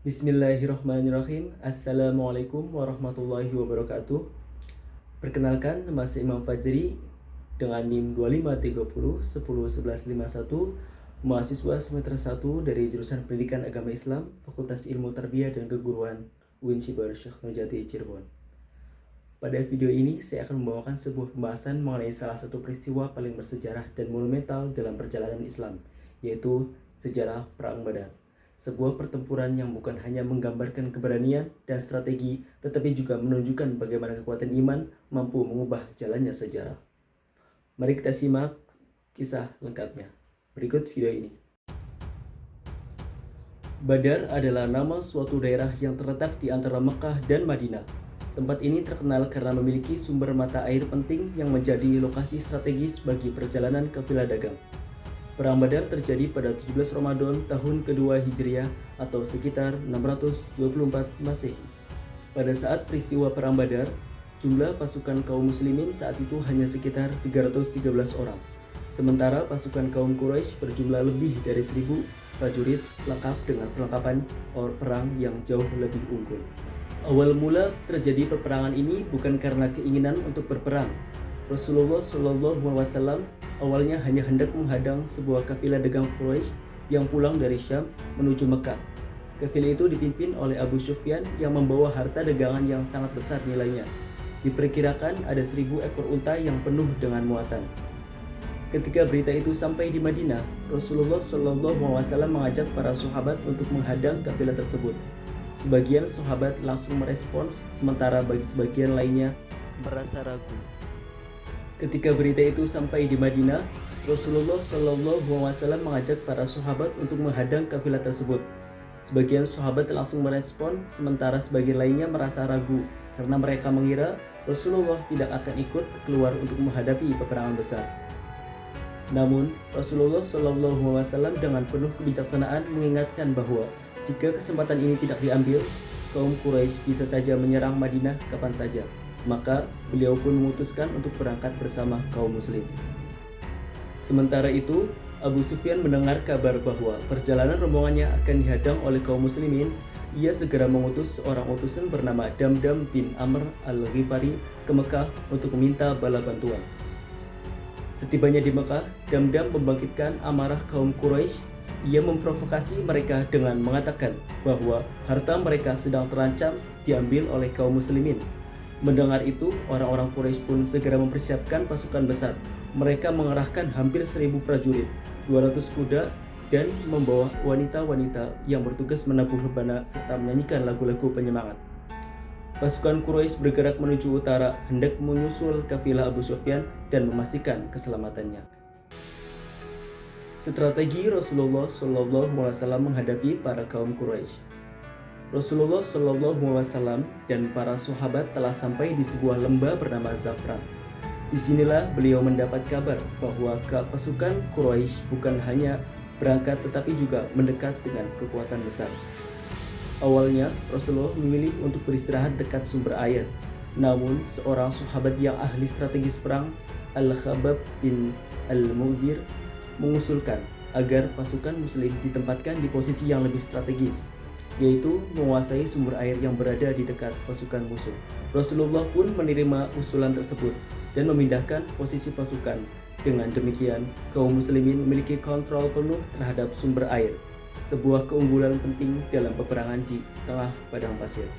Bismillahirrahmanirrahim. Assalamualaikum warahmatullahi wabarakatuh. Perkenalkan, nama saya Imam Fajri dengan NIM 2530 mahasiswa semester 1 dari jurusan Pendidikan Agama Islam, Fakultas Ilmu Tarbiyah dan Keguruan UIN Syibal Syekh Nurjati Cirebon. Pada video ini, saya akan membawakan sebuah pembahasan mengenai salah satu peristiwa paling bersejarah dan monumental dalam perjalanan Islam, yaitu sejarah Perang Badar. Sebuah pertempuran yang bukan hanya menggambarkan keberanian dan strategi, tetapi juga menunjukkan bagaimana kekuatan iman mampu mengubah jalannya sejarah. Mari kita simak kisah lengkapnya. Berikut video ini. Badar adalah nama suatu daerah yang terletak di antara Mekah dan Madinah. Tempat ini terkenal karena memiliki sumber mata air penting yang menjadi lokasi strategis bagi perjalanan kafilah dagang. Perang Badar terjadi pada 17 Ramadan tahun kedua Hijriah atau sekitar 624 Masehi. Pada saat peristiwa Perang Badar, jumlah pasukan kaum muslimin saat itu hanya sekitar 313 orang. Sementara pasukan kaum Quraisy berjumlah lebih dari 1000 prajurit lengkap dengan perlengkapan perang yang jauh lebih unggul. Awal mula terjadi peperangan ini bukan karena keinginan untuk berperang. Rasulullah SAW awalnya hanya hendak menghadang sebuah kafilah dagang Quraisy yang pulang dari Syam menuju Mekah. Kafilah itu dipimpin oleh Abu Sufyan yang membawa harta dagangan yang sangat besar nilainya. Diperkirakan ada 1000 ekor unta yang penuh dengan muatan. Ketika berita itu sampai di Madinah, Rasulullah SAW mengajak para sahabat untuk menghadang kafilah tersebut. Sebagian sahabat langsung merespons, sementara bagi sebagian lainnya merasa ragu. Ketika berita itu sampai di Madinah, Rasulullah SAW mengajak para sahabat untuk menghadang kafilah tersebut. Sebagian sahabat langsung merespon, sementara sebagian lainnya merasa ragu karena mereka mengira Rasulullah tidak akan ikut keluar untuk menghadapi peperangan besar. Namun, Rasulullah SAW dengan penuh kebijaksanaan mengingatkan bahwa jika kesempatan ini tidak diambil, kaum Quraisy bisa saja menyerang Madinah kapan saja. Maka beliau pun memutuskan untuk berangkat bersama kaum muslim. Sementara itu, Abu Sufyan mendengar kabar bahwa perjalanan rombongannya akan dihadang oleh kaum muslimin. Ia segera mengutus seorang utusan bernama Damdam bin Amr al-Ghifari ke Mekah untuk meminta bala bantuan. Setibanya di Mekah, Damdam membangkitkan amarah kaum Quraisy. Ia memprovokasi mereka dengan mengatakan bahwa harta mereka sedang terancam diambil oleh kaum muslimin. Mendengar itu, orang-orang Quraisy pun segera mempersiapkan pasukan besar. Mereka mengerahkan hampir 1000 prajurit, 200 kuda, dan membawa wanita-wanita yang bertugas menabuh rebana serta menyanyikan lagu-lagu penyemangat. Pasukan Quraisy bergerak menuju utara, hendak menyusul kafilah Abu Sufyan dan memastikan keselamatannya. Strategi Rasulullah SAW menghadapi para kaum Quraisy. Rasulullah SAW dan para sahabat telah sampai di sebuah lembah bernama Zafran. Disinilah beliau mendapat kabar bahwa pasukan Quraisy bukan hanya berangkat tetapi juga mendekat dengan kekuatan besar. Awalnya Rasulullah memilih untuk beristirahat dekat sumber air. Namun seorang sahabat yang ahli strategis perang, Al-Khabbab bin Al-Muzir, mengusulkan agar pasukan muslim ditempatkan di posisi yang lebih strategis, yaitu menguasai sumber air yang berada di dekat pasukan musuh. Rasulullah pun menerima usulan tersebut dan memindahkan posisi pasukan. Dengan demikian, kaum muslimin memiliki kontrol penuh terhadap sumber air, sebuah keunggulan penting dalam peperangan di tengah padang pasir.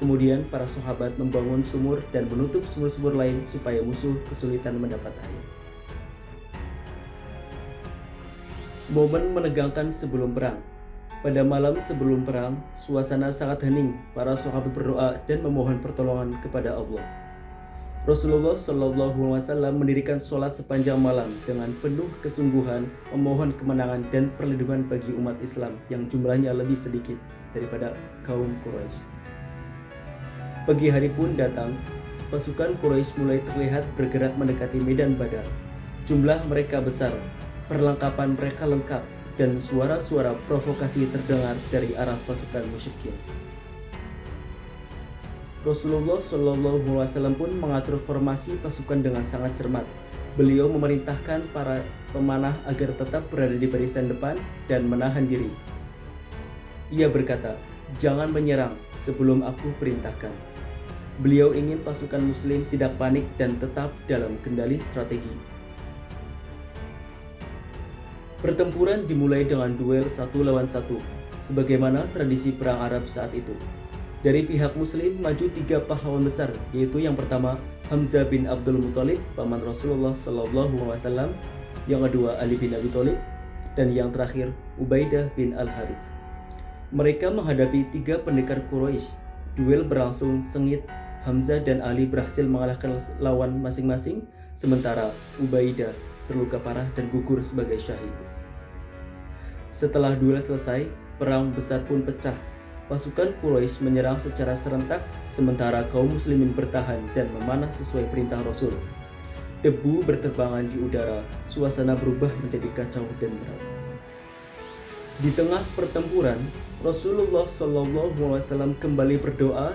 Kemudian para sahabat membangun sumur dan menutup sumur-sumur lain supaya musuh kesulitan mendapat air. Momen menegangkan sebelum perang. Pada malam sebelum perang, suasana sangat hening. Para sahabat berdoa dan memohon pertolongan kepada Allah. Rasulullah SAW mendirikan sholat sepanjang malam dengan penuh kesungguhan, memohon kemenangan dan perlindungan bagi umat Islam yang jumlahnya lebih sedikit daripada kaum Quraisy. Pagi hari pun datang. Pasukan Quraisy mulai terlihat bergerak mendekati medan Badar. Jumlah mereka besar, perlengkapan mereka lengkap, dan suara-suara provokasi terdengar dari arah pasukan musyrikin. Rasulullah SAW pun mengatur formasi pasukan dengan sangat cermat. Beliau memerintahkan para pemanah agar tetap berada di barisan depan dan menahan diri. Ia berkata, "Jangan menyerang sebelum aku perintahkan." Beliau ingin pasukan Muslim tidak panik dan tetap dalam kendali strategi. Pertempuran dimulai dengan duel 1 lawan 1, sebagaimana tradisi perang Arab saat itu. Dari pihak Muslim maju 3 pahlawan besar, yaitu yang pertama Hamzah bin Abdul Muthalib, paman Rasulullah SAW, yang kedua Ali bin Abi Thalib, dan yang terakhir Ubaidah bin Al-Harits. Mereka menghadapi 3 pendekar Quraisy. Duel berlangsung sengit. Hamzah dan Ali berhasil mengalahkan lawan masing-masing, sementara Ubaidah terluka parah dan gugur sebagai syahid. Setelah duel selesai, perang besar pun pecah. Pasukan Quraisy menyerang secara serentak, sementara kaum muslimin bertahan dan memanah sesuai perintah Rasul. Debu berterbangan di udara, suasana berubah menjadi kacau dan berat. Di tengah pertempuran, Rasulullah SAW kembali berdoa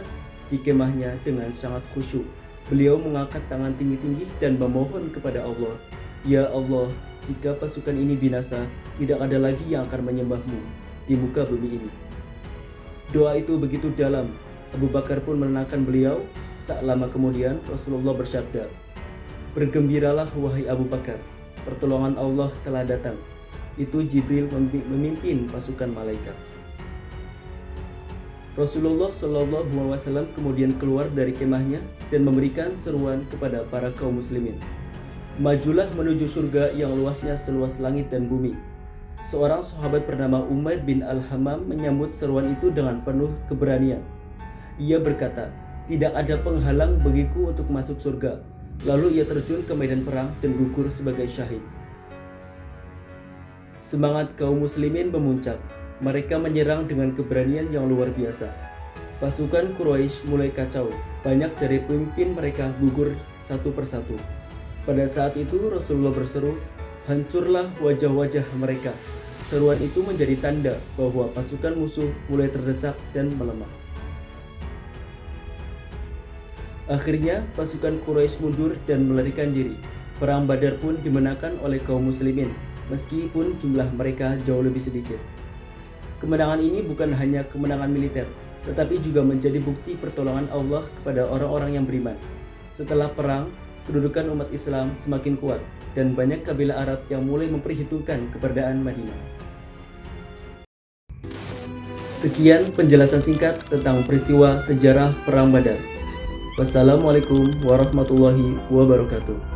di kemahnya dengan sangat khusyuk. Beliau mengangkat tangan tinggi-tinggi dan memohon kepada Allah, "Ya Allah, jika pasukan ini binasa, tidak ada lagi yang akan menyembahmu di muka bumi ini." Doa itu begitu dalam. Abu Bakar pun menenangkan beliau. Tak lama kemudian Rasulullah bersabda, "Bergembiralah wahai Abu Bakar, pertolongan Allah telah datang." Itu Jibril memimpin pasukan malaikat. Rasulullah SAW kemudian keluar dari kemahnya dan memberikan seruan kepada para kaum muslimin, "Majulah menuju surga yang luasnya seluas langit dan bumi." Seorang sahabat bernama Umair bin Al-Hammam menyambut seruan itu dengan penuh keberanian. Ia berkata, "Tidak ada penghalang bagiku untuk masuk surga." Lalu ia terjun ke medan perang dan gugur sebagai syahid. Semangat kaum muslimin memuncak. Mereka menyerang dengan keberanian yang luar biasa. Pasukan Quraisy mulai kacau. Banyak dari pemimpin mereka gugur satu persatu. Pada saat itu Rasulullah berseru, "Hancurlah wajah-wajah mereka." Seruan itu menjadi tanda bahwa pasukan musuh mulai terdesak dan melemah. Akhirnya pasukan Quraisy mundur dan melarikan diri. Perang Badar pun dimenangkan oleh kaum muslimin, meskipun jumlah mereka jauh lebih sedikit. Kemenangan ini bukan hanya kemenangan militer, tetapi juga menjadi bukti pertolongan Allah kepada orang-orang yang beriman. Setelah perang, kedudukan umat Islam semakin kuat dan banyak kabilah Arab yang mulai memperhitungkan keberadaan Madinah. Sekian penjelasan singkat tentang peristiwa sejarah Perang Badar. Wassalamualaikum warahmatullahi wabarakatuh.